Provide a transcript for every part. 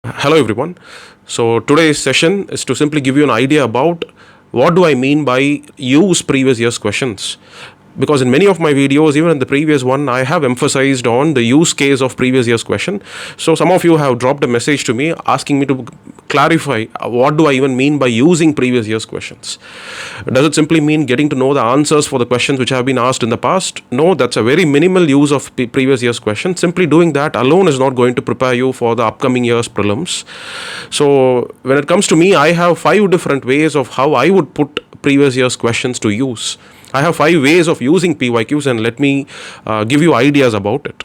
Hello everyone. So today's session is to simply give you an idea about what do I mean by use previous year's questions. Because in many of my videos, even in the previous one, I have emphasized on the use case of previous year's question. So some of you have dropped a message to me asking me to clarify what do I even mean by using previous year's questions. Does it simply mean getting to know the answers for the questions which have been asked in the past? No, that's a very minimal use of previous year's questions. Simply doing that alone is not going to prepare you for the upcoming year's prelims. So when it comes to me, I have 5 different ways of how I would put previous year's questions to use. I have 5 ways of using PYQs, and let me give you ideas about it.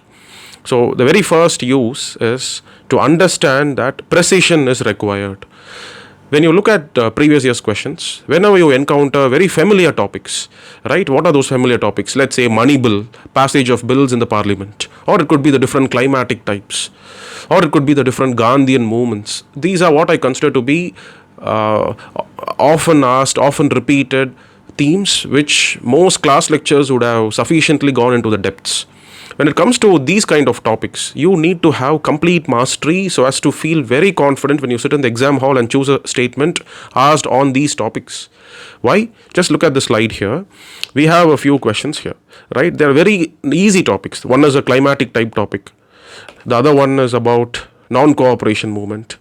So the very first use is to understand that precision is required. When you look at previous year's questions, whenever you encounter very familiar topics, right? What are those familiar topics? Let's say money bill, passage of bills in the parliament, or it could be the different climatic types, or it could be the different Gandhian movements. These are what I consider to be often asked, often repeated themes which most class lectures would have sufficiently gone into the depths. When it comes to these kind of topics, you need to have complete mastery so as to feel very confident when you sit in the exam hall and choose a statement asked on these topics. Why? Just look at the slide here. We have a few questions here, right? They are very easy topics. One is a climatic type topic. The other one is about non-cooperation movement,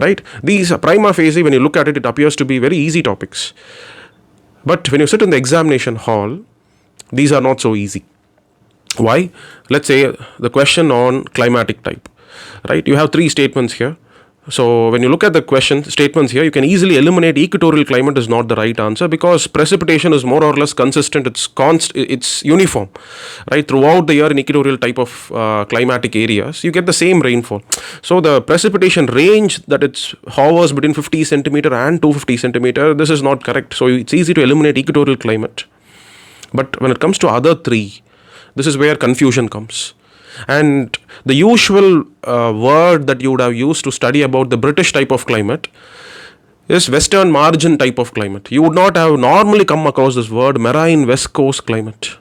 right? These prima facie, when you look at it, it appears to be very easy topics. But when you sit in the examination hall, these are not so easy. Why? Let's say the question on climatic type, right? You have 3 statements here. So when you look at the question statements here, you can easily eliminate equatorial climate is not the right answer because precipitation is more or less consistent. It's uniform, right? Throughout the year in equatorial type of climatic areas, you get the same rainfall. So the precipitation range that it hovers between 50 centimeter and 250 centimeter, this is not correct. So it's easy to eliminate equatorial climate. But when it comes to other 3, this is where confusion comes. And the usual word that you would have used to study about the British type of climate is western margin type of climate. You would not have normally come across this word marine west coast climate.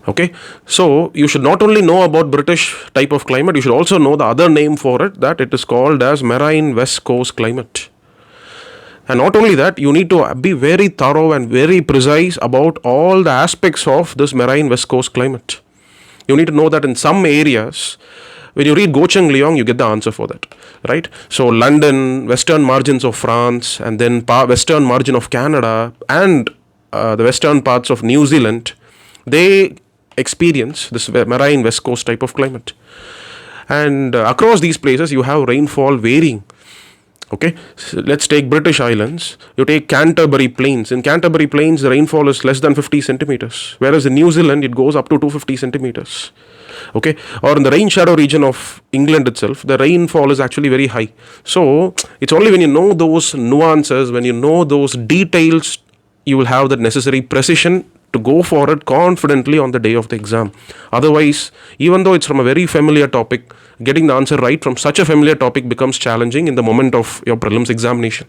Okay, so you should not only know about British type of climate, you should also know the other name for it, that it is called as marine west coast climate. And not only that, you need to be very thorough and very precise about all the aspects of this marine west coast climate. You need to know that in some areas, when you read Gocheng Liang, you get the answer for that, right? So London, western margins of France, and then western margin of Canada, and the western parts of New Zealand, they experience this marine west coast type of climate. And across these places, you have rainfall varying. Okay, so let's take British Islands. You take Canterbury Plains. In Canterbury Plains, the rainfall is less than 50 centimeters. Whereas in New Zealand, it goes up to 250 centimeters. Okay, or in the rain shadow region of England itself, the rainfall is actually very high. So it's only when you know those nuances, when you know those details, you will have the necessary precision to go for it confidently on the day of the exam. Otherwise, even though it's from a very familiar topic, getting the answer right from such a familiar topic becomes challenging in the moment of your prelims examination,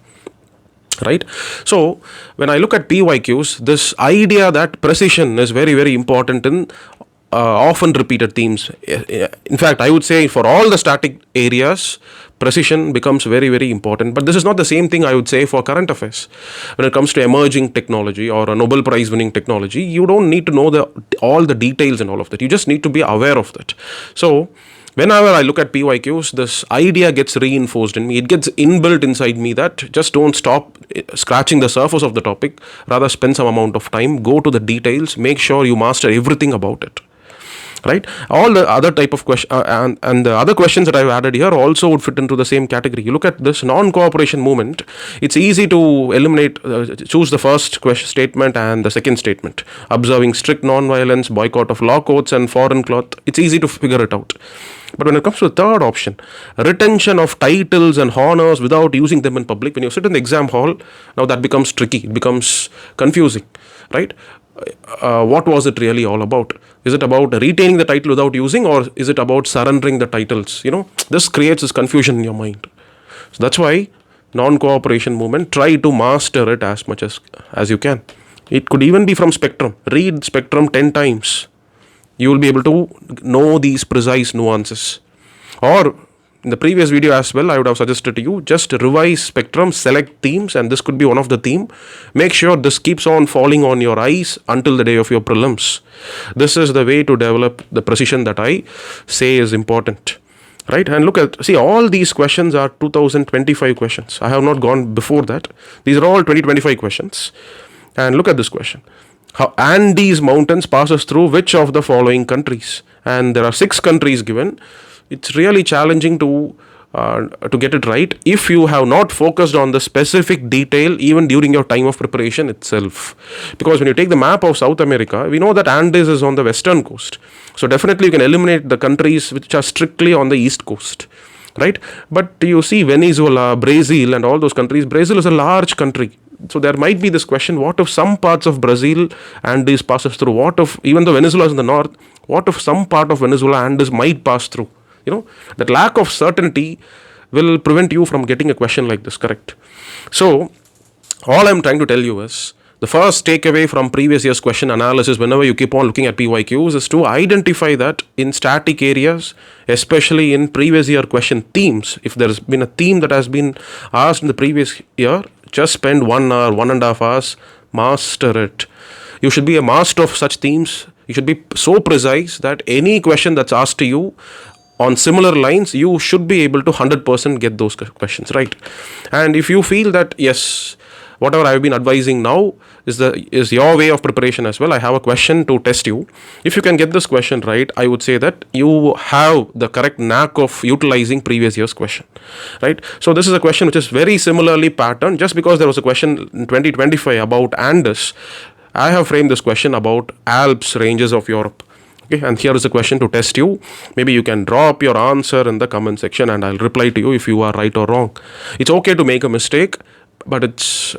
right? So when I look at PYQs, this idea that precision is very, very important in often repeated themes. In fact, I would say for all the static areas, precision becomes very, very important. But this is not the same thing I would say for current affairs. When it comes to emerging technology or a Nobel Prize winning technology, you don't need to know all the details and all of that. You just need to be aware of that. So whenever I look at PYQs, this idea gets reinforced in me. It gets inbuilt inside me that just don't stop scratching the surface of the topic. Rather spend some amount of time, go to the details, make sure you master everything about it. Right, all the other type of question and the other questions that I've added here also would fit into the same category. You look at this non-cooperation movement, it's easy to eliminate, choose the first statement and the second statement. Observing strict non-violence, boycott of law courts and foreign cloth, it's easy to figure it out. But when it comes to the third option, retention of titles and honors without using them in public, when you sit in the exam hall, now that becomes tricky, it becomes confusing, right? What was it really all about? Is it about retaining the title without using, or is it about surrendering the titles? This creates this confusion in your mind. So that's why non-cooperation movement, try to master it as much as you can. It could even be from Spectrum. Read Spectrum 10 times. You will be able to know these precise nuances. Or in the previous video as well, I would have suggested to you, just revise spectrum, select themes, and this could be one of the theme. Make sure this keeps on falling on your eyes until the day of your prelims. This is the way to develop the precision that I say is important. Right? And look at, see, all these questions are 2025 questions. I have not gone before that. These are all 2025 questions. And look at this question. How Andes mountains passes through which of the following countries? And there are 6 countries given. It's really challenging to get it right if you have not focused on the specific detail even during your time of preparation itself. Because when you take the map of South America, we know that Andes is on the western coast. So definitely you can eliminate the countries which are strictly on the east coast. Right? But you see Venezuela, Brazil and all those countries. Brazil is a large country. So there might be this question, what if some parts of Brazil Andes passes through? What if, even though Venezuela is in the north, what if some part of Venezuela Andes might pass through? You know, that lack of certainty will prevent you from getting a question like this, correct? So all I'm trying to tell you is, the first takeaway from previous year's question analysis, whenever you keep on looking at PYQs, is to identify that in static areas, especially in previous year question themes, if there's been a theme that has been asked in the previous year, just spend 1 hour, 1.5 hours, master it. You should be a master of such themes. You should be so precise that any question that's asked to you on similar lines, you should be able to 100% get those questions right. And if you feel that, yes, whatever I've been advising now is your way of preparation as well, I have a question to test you. If you can get this question right, I would say that you have the correct knack of utilizing previous year's question, right? So this is a question which is very similarly patterned. Just because there was a question in 2025 about Andes, I have framed this question about Alps ranges of Europe. Okay, and here is a question to test you. Maybe you can drop your answer in the comment section and I'll reply to you if you are right or wrong. It's okay to make a mistake, but it's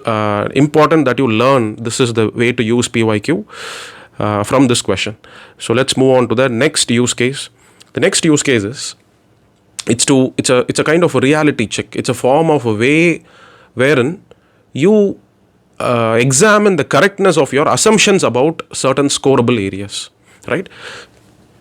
important that you learn this is the way to use PYQ from this question. So let's move on to the next use case. The next use case is, it's a kind of a reality check. It's a form of a way wherein you examine the correctness of your assumptions about certain scoreable areas. Right?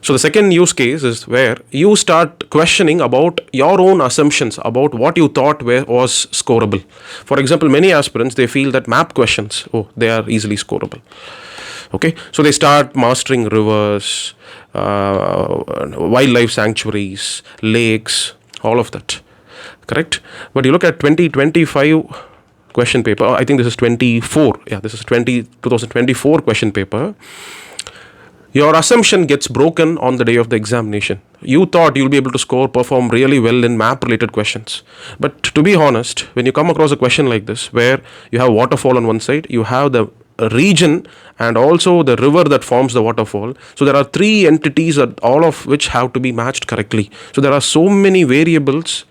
So the second use case is where you start questioning about your own assumptions about what you thought was scoreable. For example, many aspirants, they feel that map questions, they are easily scoreable. Okay, so they start mastering rivers, wildlife sanctuaries, lakes, all of that. Correct? But you look at 2025 question paper, I think this is 24. Yeah, this is 2024 question paper. Your assumption gets broken on the day of the examination. You thought you'll be able to perform really well in map related questions. But to be honest, when you come across a question like this, where you have waterfall on one side, you have the region and also the river that forms the waterfall. So there are 3 entities, all of which have to be matched correctly. So there are so many variables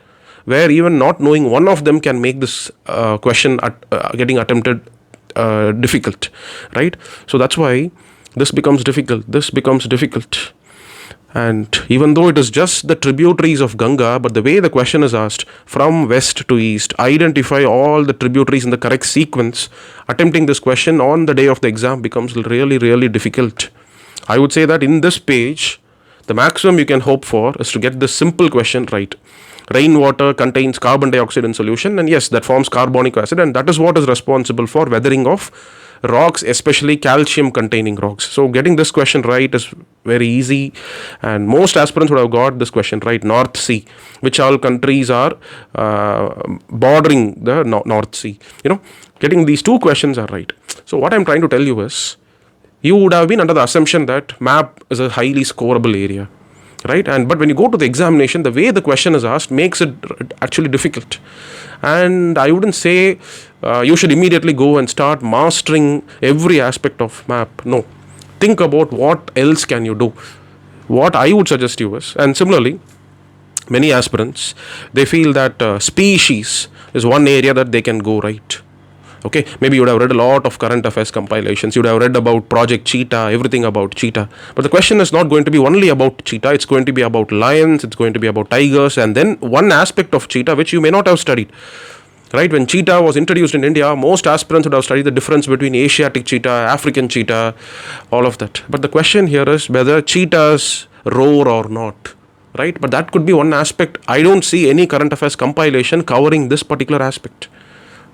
where even not knowing one of them can make this question getting attempted difficult, right? So that's why this becomes difficult. And even though it is just the tributaries of Ganga, but the way the question is asked, from west to east, identify all the tributaries in the correct sequence, attempting this question on the day of the exam becomes really, really difficult. I would say that in this page, the maximum you can hope for is to get this simple question right. Rainwater contains carbon dioxide in solution, and yes, that forms carbonic acid, and that is what is responsible for weathering of rocks, especially calcium containing rocks. So getting this question right is very easy, and most aspirants would have got this question right. North Sea, which all countries are bordering the North Sea. Getting these 2 questions are right. So what I'm trying to tell you is, you would have been under the assumption that map is a highly scoreable area, right? But when you go to the examination, the way the question is asked makes it actually difficult. And I wouldn't say you should immediately go and start mastering every aspect of map. No. Think about what else can you do. What I would suggest you is, and similarly, many aspirants, they feel that species is one area that they can go right. Okay, maybe you would have read a lot of current affairs compilations. You would have read about Project Cheetah, everything about cheetah. But the question is not going to be only about cheetah. It's going to be about lions. It's going to be about tigers. And then one aspect of cheetah which you may not have studied. Right? When cheetah was introduced in India, most aspirants would have studied the difference between Asiatic cheetah, African cheetah, all of that. But the question here is whether cheetahs roar or not. right? But that could be one aspect. I don't see any current affairs compilation covering this particular aspect,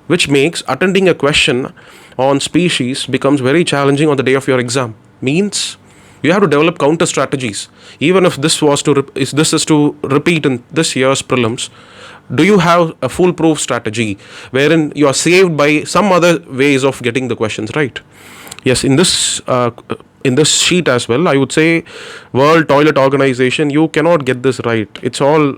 which makes attending a question on species becomes very challenging on the day of your exam. Means you have to develop counter strategies. Even if this is to repeat in this year's prelims, do you have a foolproof strategy wherein you are saved by some other ways of getting the questions right? Yes, in this sheet as well, I would say World Toilet Organization, you cannot get this right. It's all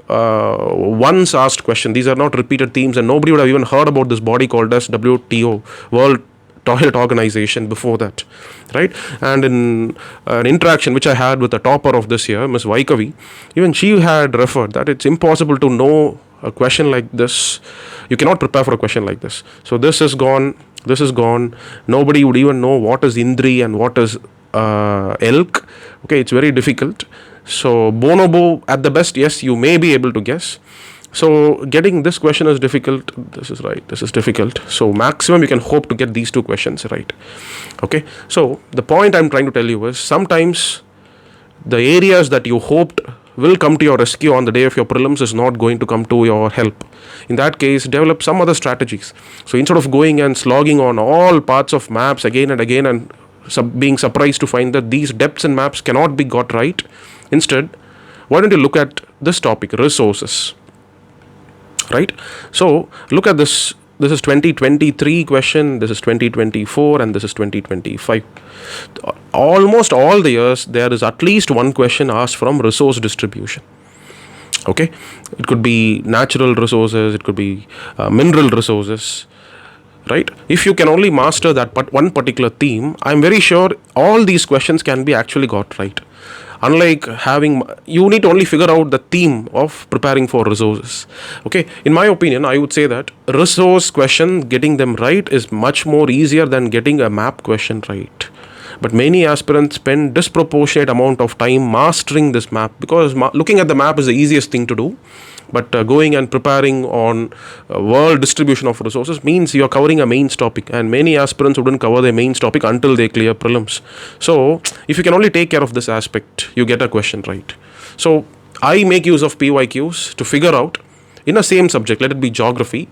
once asked question. These are not repeated themes, and nobody would have even heard about this body called as WTO, World Toilet Organization, before that, right? And in an interaction which I had with the topper of this year, Ms. Vaikavi, even she had referred that it's impossible to know a question like this. You cannot prepare for a question like this. So this is gone. Nobody would even know what is Indri and what is elk. Okay, it's very difficult. So bonobo at the best, yes, you may be able to guess. So getting this question is difficult. This is right. This is difficult. So maximum you can hope to get these two questions right. Okay. So the point I'm trying to tell you is sometimes the areas that you hoped will come to your rescue on the day of your prelims is not going to come to your help. In that case, develop some other strategies. So instead of going and slogging on all parts of maps again and again and being surprised to find that these depths in maps cannot be got right, instead, why don't you look at this topic, resources, right? So look at this. This is 2023 question, this is 2024, and this is 2025. Almost all the years, there is at least one question asked from resource distribution. Okay, it could be natural resources, it could be mineral resources, right? If you can only master that one particular theme, I'm very sure all these questions can be actually got right. Unlike you need to only figure out the theme of preparing for resources. Okay, in my opinion, I would say that resource question, getting them right is much more easier than getting a map question right. But many aspirants spend disproportionate amount of time mastering this map, because looking at the map is the easiest thing to do. But going and preparing on world distribution of resources means you are covering a mains topic, and many aspirants wouldn't cover their mains topic until they clear prelims. So if you can only take care of this aspect, you get a question right. So I make use of PYQs to figure out in the same subject, let it be geography.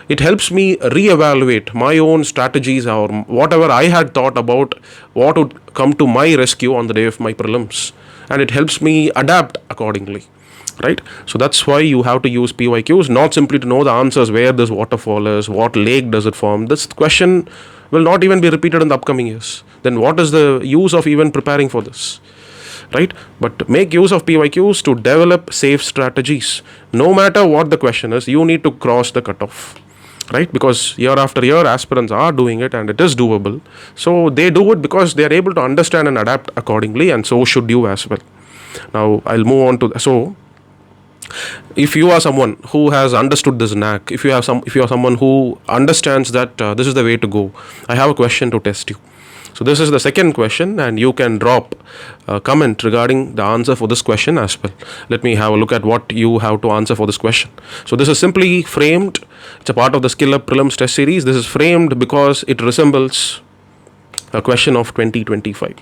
It helps me reevaluate my own strategies or whatever I had thought about what would come to my rescue on the day of my prelims, and it helps me adapt accordingly. Right? So that's why you have to use PYQs, not simply to know the answers, where this waterfall is, what lake does it form. This question will not even be repeated in the upcoming years. Then what is the use of even preparing for this? Right? But make use of PYQs to develop safe strategies. No matter what the question is, you need to cross the cutoff. Right? Because year after year, aspirants are doing it and it is doable. So they do it because they are able to understand and adapt accordingly, and so should you as well. Now I'll move on to if you are someone who has understood this knack, if you are someone who understands that this is the way to go, I have a question to test you. So this is the second question, and you can drop a comment regarding the answer for this question as well. Let me have a look at what you have to answer for this question. So this is simply framed. It's a part of the Skill Up Prelims test series. This is framed because it resembles a question of 2025.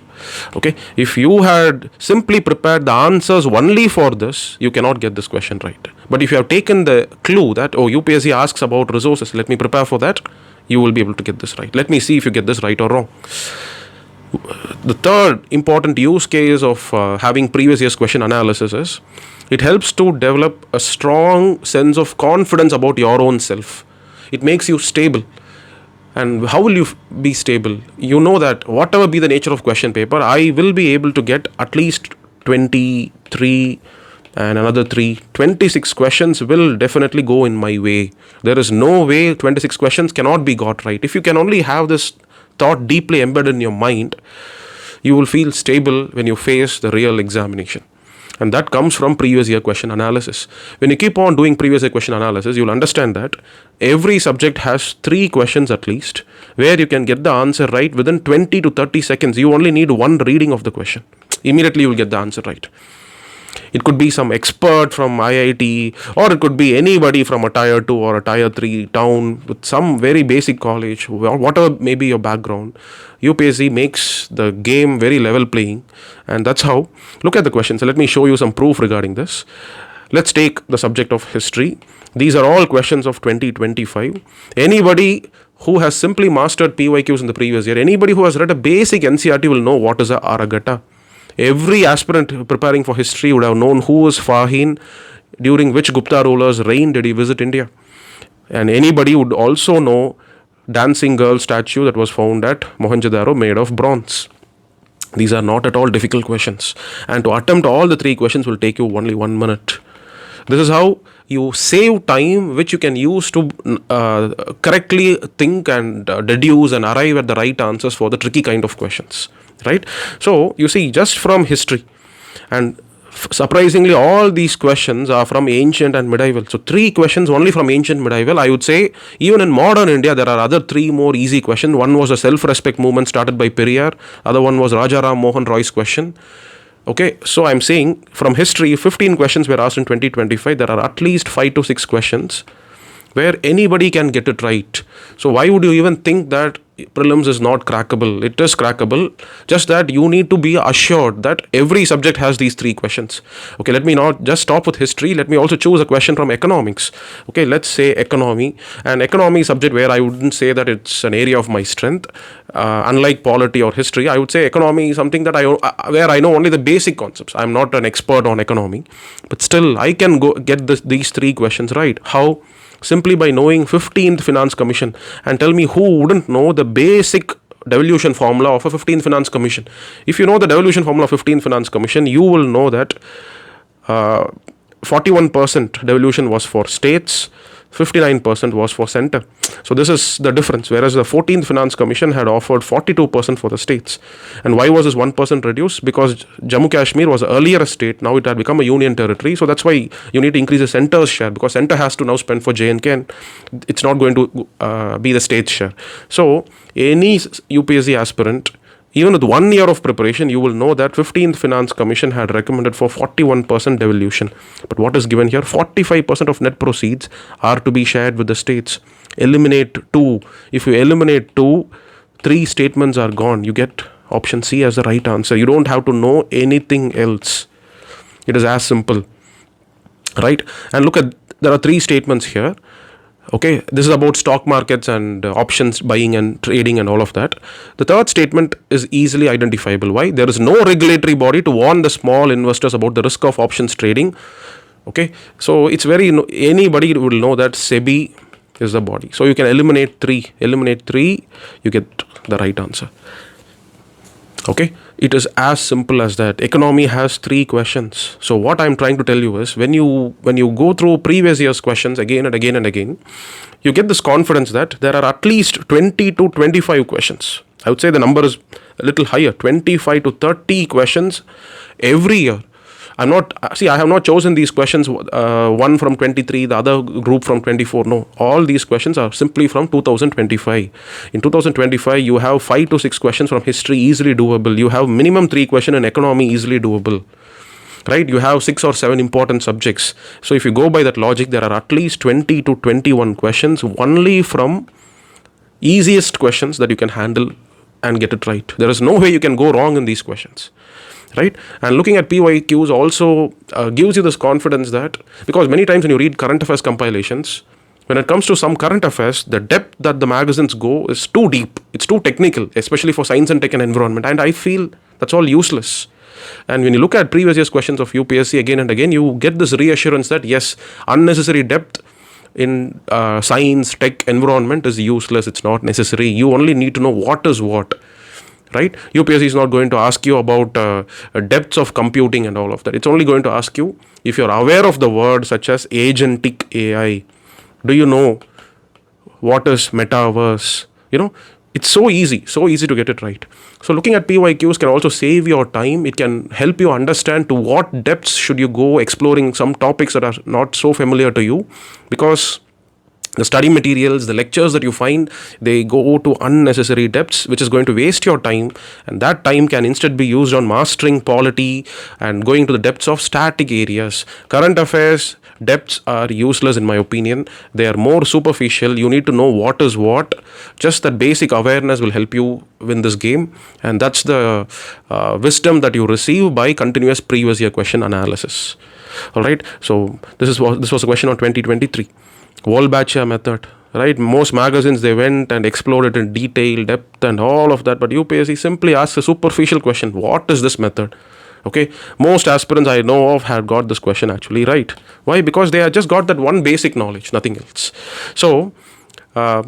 Okay, if you had simply prepared the answers only for this, you cannot get this question right. But if you have taken the clue that UPSC asks about resources, let me prepare for that, you will be able to get this right. Let me see if you get this right or wrong. The third important use case of having previous year's question analysis is it helps to develop a strong sense of confidence about your own self. It makes you stable. And how will you be stable? You know that whatever be the nature of question paper, I will be able to get at least 23 and another 26 questions will definitely go in my way. There is no way 26 questions cannot be got right. If you can only have this thought deeply embedded in your mind, you will feel stable when you face the real examination. And that comes from previous year question analysis. When you keep on doing previous year question analysis, you'll understand that every subject has 3 questions at least, where you can get the answer right within 20 to 30 seconds. You only need one reading of the question. Immediately you will get the answer right. It could be some expert from IIT, or it could be anybody from a tier 2 or a tier 3 town with some very basic college, whatever may be your background. UPSC makes the game very level playing, and that's how. Look at the questions. So let me show you some proof regarding this. Let's take the subject of history. These are all questions of 2025. Anybody who has simply mastered PYQs in the previous year, anybody who has read a basic NCERT will know what is a Aragata. Every aspirant preparing for history would have known who was Fahim, during which Gupta ruler's reign did he visit India. And anybody would also know dancing girl statue that was found at Mohenjo-daro made of bronze. These are not at all difficult questions. And to attempt all the 3 questions will take you only 1 minute. This is how you save time, which you can use to correctly think and deduce and arrive at the right answers for the tricky kind of questions. Right? So, you see, just from history, and surprisingly, all these questions are from ancient and medieval. So, 3 questions only from ancient medieval. I would say, even in modern India, there are other 3 more easy questions. One was a self-respect movement started by Periyar. Other one was Raja Ram Mohan Roy's question. Okay, so I'm saying from history, 15 questions were asked in 2025. There are at least 5 to 6 questions where anybody can get it right. So why would you even think that prelims is not crackable? It is crackable, just that you need to be assured that every subject has these 3 questions. Okay, let me not just stop with history. Let me also choose a question from economics. Okay, let's say economy. An economy subject where I wouldn't say that it's an area of my strength. Unlike polity or history, I would say economy is something that where I know only the basic concepts. I'm not an expert on economy, but still I can get these 3 questions right. How? Simply by knowing 15th Finance Commission. And tell me who wouldn't know the basic devolution formula of a 15th Finance Commission. If you know the devolution formula of 15th Finance Commission, you will know that 41% devolution was for states, 59% was for center. So this is the difference. Whereas the 14th Finance Commission had offered 42% for the states. And why was this 1% reduced? Because Jammu Kashmir was earlier a state, now it had become a union territory. So that's why you need to increase the center's share, because center has to now spend for J&K and it's not going to be the state's share. So any UPSC aspirant, even with 1 year of preparation, you will know that 15th Finance Commission had recommended for 41% devolution. But what is given here? 45% of net proceeds are to be shared with the states. Eliminate 2. If you eliminate 2, 3 statements are gone. You get option C as the right answer. You don't have to know anything else. It is as simple. Right? And look at, there are 3 statements here. Okay, this is about stock markets and options buying and trading and all of that. The third statement is easily identifiable. Why? There is no regulatory body to warn the small investors about the risk of options trading. Okay, so it's anybody will know that SEBI is the body. So you can eliminate 3. Eliminate 3, you get the right answer. Okay, it is as simple as that. Economy has 3 questions. So what I'm trying to tell you is, when you go through previous year's questions again and again and again, you get this confidence that there are at least 20 to 25 questions. I would say the number is a little higher, 25 to 30 questions every year. I have not chosen these questions, one from 23, the other group from 24. No, all these questions are simply from 2025. In 2025, you have 5 to 6 questions from history, easily doable. You have minimum 3 questions in economy, easily doable. Right? You have 6 or 7 important subjects. So if you go by that logic, there are at least 20 to 21 questions only from easiest questions that you can handle and get it right. There is no way you can go wrong in these questions. Right? And looking at PYQs also gives you this confidence that, because many times when you read current affairs compilations, when it comes to some current affairs, the depth that the magazines go is too deep. It's too technical, especially for science and tech and environment. And I feel that's all useless. And when you look at previous year's questions of UPSC again and again, you get this reassurance that yes, unnecessary depth in science, tech, environment is useless. It's not necessary. You only need to know what is what. Right? UPSC is not going to ask you about depths of computing and all of that. It's only going to ask you if you're aware of the word such as agentic AI. Do you know what is metaverse? It's so easy to get it right. So looking at PYQs can also save your time. It can help you understand to what depths should you go exploring some topics that are not so familiar to you, because The study materials, the lectures that you find, they go to unnecessary depths, which is going to waste your time, and that time can instead be used on mastering polity and going to the depths of static areas. Current affairs depths are useless in my opinion. They are more superficial. You need to know what is what. Just that basic awareness will help you win this game, and that's the wisdom that you receive by continuous previous year question analysis. All right, so this was a question on 2023 Wolbachia method, right? Most magazines, they went and explored it in detail, depth and all of that, but UPSC simply asks a superficial question: what is this method? Okay, most aspirants I know of have got this question actually right. Why? Because they have just got that one basic knowledge, nothing else. So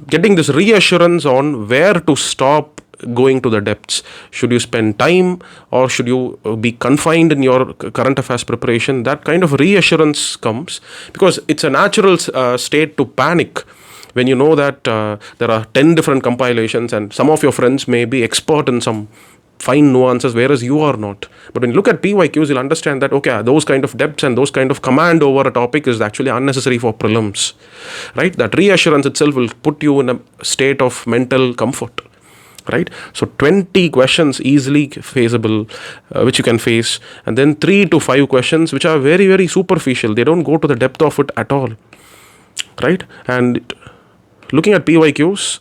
getting this reassurance on where to stop going to the depths. Should you spend time, or should you be confined in your current affairs preparation? That kind of reassurance comes because it's a natural state to panic when you know that there are 10 different compilations and some of your friends may be expert in some fine nuances, whereas you are not. But when you look at PYQs, you'll understand that, okay, those kind of depths and those kind of command over a topic is actually unnecessary for prelims, right? That reassurance itself will put you in a state of mental comfort, right? So 20 questions easily feasible, which you can face, and then 3 to 5 questions which are very, very superficial. They don't go to the depth of it at all, right? And looking at PYQs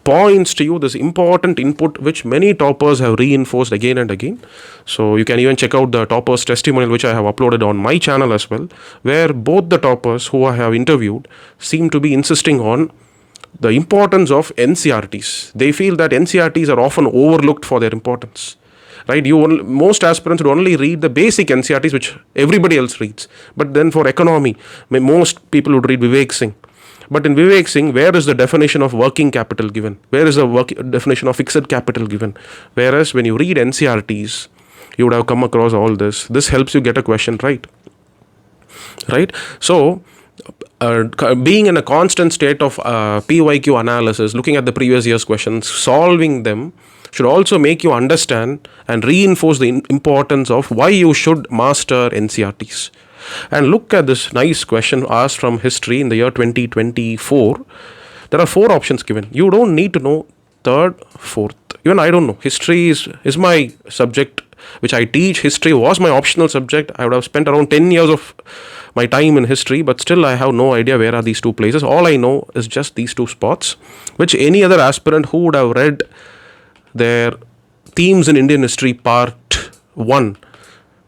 points to you this important input which many toppers have reinforced again and again. So you can even check out the toppers testimonial which I have uploaded on my channel as well, where both the toppers who I have interviewed seem to be insisting on the importance of NCERTs. They feel that NCERTs are often overlooked for their importance, right? Most aspirants would only read the basic NCERTs which everybody else reads, but then for economy most people would read Vivek Singh. But in Vivek Singh, where is the definition of working capital given? Where is the definition of fixed capital given? Whereas when you read NCERTs, you would have come across all this. This helps you get a question right, right? So being in a constant state of PYQ analysis, looking at the previous year's questions, solving them, should also make you understand and reinforce the importance of why you should master NCERTs. And look at this nice question asked from history in the year 2024. There are 4 options given. You don't need to know third, fourth. Even I don't know. History is my subject which I teach. History was my optional subject. I would have spent around 10 years of my time in history, but still I have no idea where are these 2 places. All I know is just these 2 spots, which any other aspirant who would have read their themes in Indian history part 1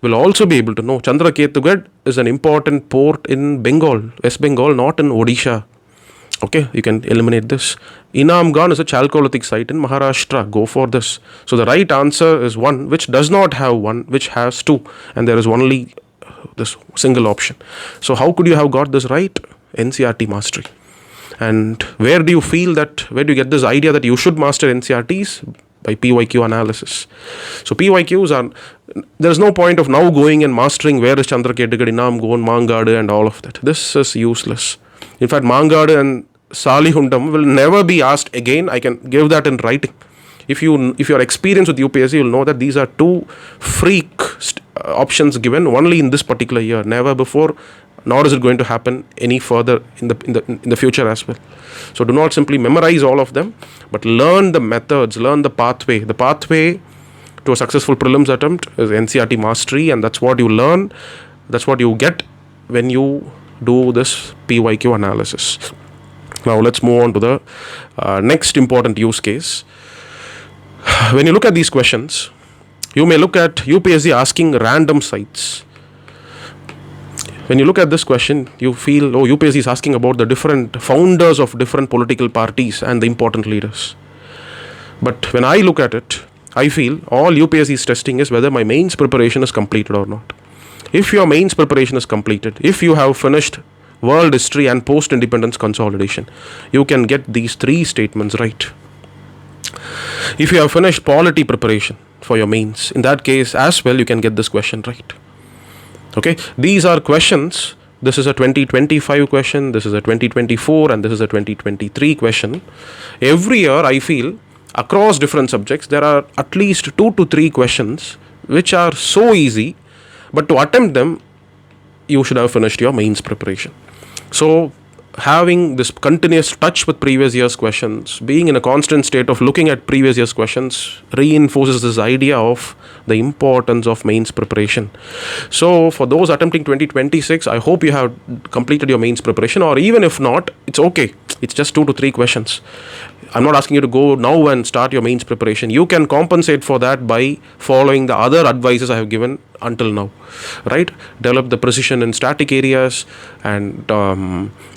will also be able to know. Chandraketugad is an important port in Bengal, West Bengal, not in Odisha. Okay, you can eliminate this. Inamgan is a Chalcolithic site in Maharashtra. Go for this. So the right answer is 1, which does not have 1, which has 2, and there is only this single option. So how could you have got this right? NCERT mastery. And where do you get this idea that you should master NCERTs? By PYQ analysis. So PYQs there is no point of now going and mastering where is Chandraketugad, Inamgan, Mangadu and all of that. This is useless. In fact, Mangadu and Salihundam will never be asked again. I can give that in writing. If you are experienced with UPSC, you'll know that these are 2 freak options given only in this particular year. Never before, nor is it going to happen any further in the future as well. So do not simply memorize all of them, but learn the methods, learn the pathway. The pathway to a successful prelims attempt is NCERT mastery, and that's what you learn. That's what you get when you do this PYQ analysis. Now let's move on to the next important use case. When you look at these questions, you may look at UPSC asking random sites. When you look at this question, you feel, UPSC is asking about the different founders of different political parties and the important leaders. But when I look at it, I feel all UPSC is testing is whether my mains preparation is completed or not. If your mains preparation is completed, if you have finished world history and post-independence consolidation, you can get these 3 statements right. If you have finished polity preparation for your mains, in that case as well, you can get this question right. Okay, these are questions. This is a 2025 question, this is a 2024, and this is a 2023 question. Every year, I feel, across different subjects, there are at least 2 to 3 questions which are so easy, but to attempt them, you should have finished your mains preparation. So, having this continuous touch with previous year's questions, being in a constant state of looking at previous year's questions, reinforces this idea of the importance of mains preparation. So for those attempting 2026, I hope you have completed your mains preparation, or even if not, it's okay. It's just 2 to 3 questions. I'm not asking you to go now and start your mains preparation. You can compensate for that by following the other advices I have given until now, right? Develop the precision in static areas and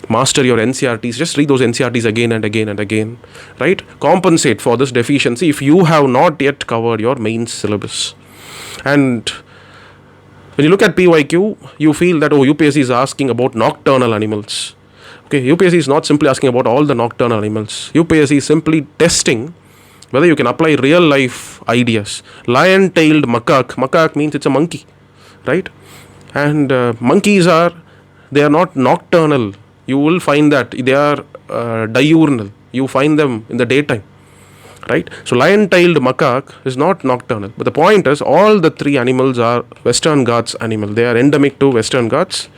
master your NCERTs. Just read those NCERTs again and again and again, right? Compensate for this deficiency if you have not yet covered your mains syllabus. And when you look at PYQ, you feel that, UPSC is asking about nocturnal animals. Okay, UPSC is not simply asking about all the nocturnal animals. UPSC is simply testing whether you can apply real life ideas. Lion-tailed macaque. Macaque means it's a monkey, right? And monkeys they are not nocturnal. You will find that they are diurnal. You find them in the daytime, right? So lion-tailed macaque is not nocturnal. But the point is, all the 3 animals are Western Ghats animal. They are endemic to Western Ghats.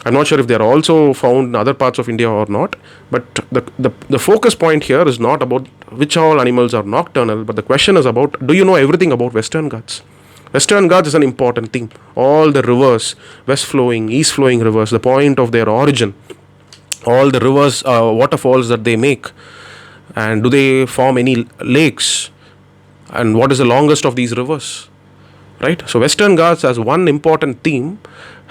I'm not sure if they are also found in other parts of India or not, but the focus point here is not about which all animals are nocturnal, but the question is about, do you know everything about Western Ghats? Western Ghats is an important theme. All the rivers, west flowing, east flowing rivers, the point of their origin, all the rivers, waterfalls that they make, and do they form any lakes, and what is the longest of these rivers, right? So Western Ghats as one important theme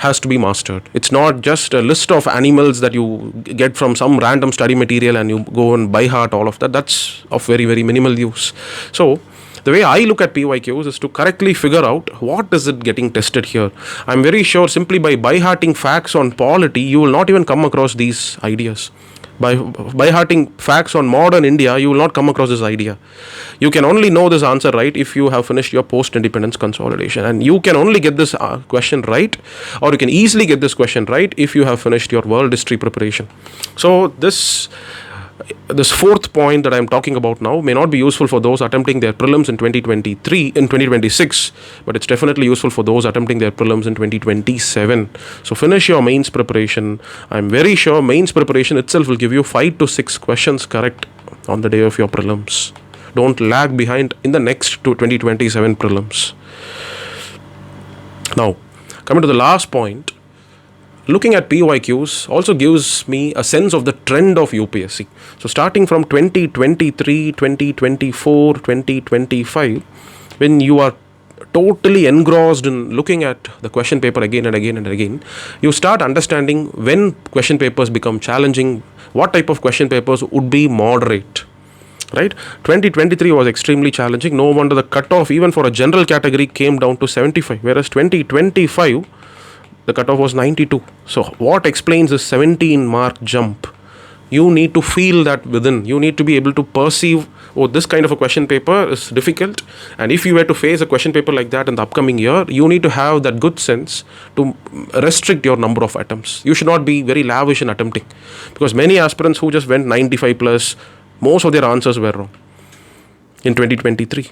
has to be mastered. It's not just a list of animals that you get from some random study material and you go and by heart all of that. That's of very, very minimal use. So the way I look at PYQs is to correctly figure out what is it getting tested here. I'm very sure simply by hearting facts on polity, you will not even come across these ideas. By hearting facts on modern India, you will not come across this idea. You can only know this answer right if you have finished your post-independence consolidation, and you can only get this question right, or you can easily get this question right if you have finished your world history preparation. So this 4th point that I'm talking about now may not be useful for those attempting their prelims in 2026, but it's definitely useful for those attempting their prelims in 2027. So finish your mains preparation. I'm very sure mains preparation itself will give you 5 to 6 questions correct on the day of your prelims. Don't lag behind in the next 2027 prelims. Now, coming to the last point, looking at PYQs also gives me a sense of the trend of UPSC. So starting from 2023, 2024, 2025, when you are totally engrossed in looking at the question paper again and again and again, you start understanding when question papers become challenging, what type of question papers would be moderate. Right? 2023 was extremely challenging. No wonder the cutoff, even for a general category, came down to 75, whereas 2025, the cutoff was 92. So what explains this 17 mark jump? You need to feel that within. You need to be able to perceive, this kind of a question paper is difficult. And if you were to face a question paper like that in the upcoming year, you need to have that good sense to restrict your number of attempts. You should not be very lavish in attempting, because many aspirants who just went 95 plus, most of their answers were wrong in 2023.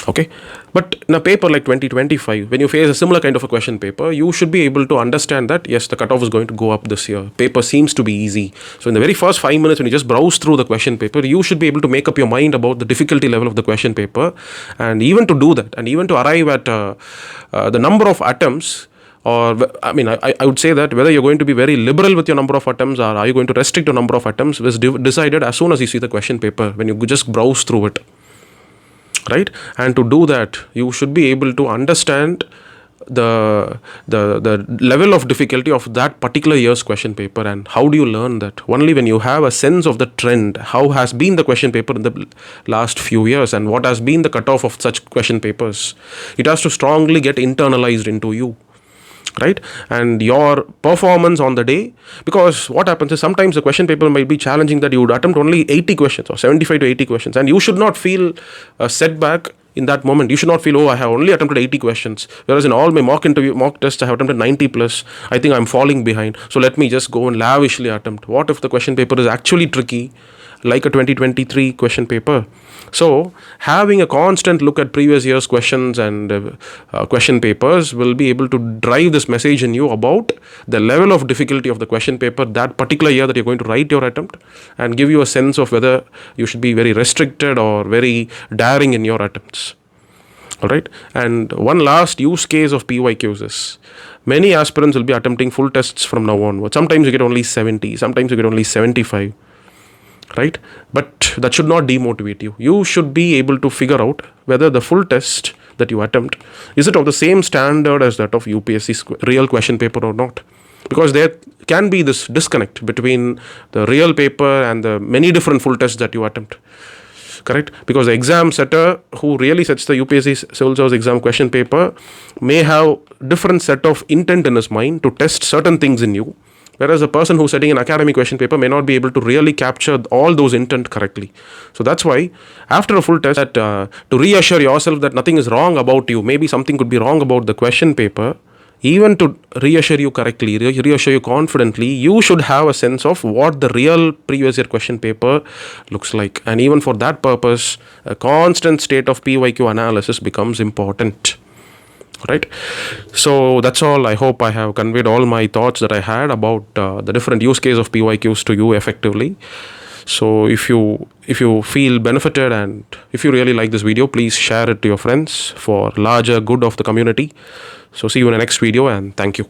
Okay, but in a paper like 2025, when you face a similar kind of a question paper, you should be able to understand that yes, the cutoff is going to go up this year. Paper seems to be easy. So in the very first 5 minutes, when you just browse through the question paper, you should be able to make up your mind about the difficulty level of the question paper. And even to do that, and even to arrive at the number of attempts, or I would say that whether you're going to be very liberal with your number of attempts, or are you going to restrict your number of attempts, is decided as soon as you see the question paper, when you just browse through it. Right? And to do that, you should be able to understand the level of difficulty of that particular year's question paper. And how do you learn that? Only when you have a sense of the trend, how has been the question paper in the last few years, and what has been the cutoff of such question papers. It has to strongly get internalized into you. Right? And your performance on the day, because what happens is sometimes the question paper might be challenging that you would attempt only 80 questions or 75 to 80 questions, and you should not feel a setback in that moment. You should not feel, I have only attempted 80 questions, whereas in all my mock tests I have attempted 90 plus. I think I'm falling behind, so let me just go and lavishly attempt. What if the question paper is actually tricky like a 2023 question paper. So having a constant look at previous year's questions and question papers will be able to drive this message in you about the level of difficulty of the question paper that particular year that you're going to write your attempt, and give you a sense of whether you should be very restricted or very daring in your attempts. All right. And one last use case of PYQs is many aspirants will be attempting full tests from now onward. Sometimes you get only 70, sometimes you get only 75. Right? But that should not demotivate you. You should be able to figure out whether the full test that you attempt, is it of the same standard as that of UPSC's real question paper or not? Because there can be this disconnect between the real paper and the many different full tests that you attempt. Correct? Because the exam setter who really sets the UPSC civil service exam question paper may have different set of intent in his mind to test certain things in you, whereas a person who's setting an academic question paper may not be able to really capture all those intent correctly. So that's why after a full test, to reassure yourself that nothing is wrong about you, maybe something could be wrong about the question paper, even to reassure you correctly, reassure you confidently, you should have a sense of what the real previous year question paper looks like. And even for that purpose, a constant state of PYQ analysis becomes important. Right. So that's all. I hope I have conveyed all my thoughts that I had about the different use case of PYQs to you effectively. So if you feel benefited and if you really like this video, please share it to your friends for larger good of the community. So see you in the next video, and thank you.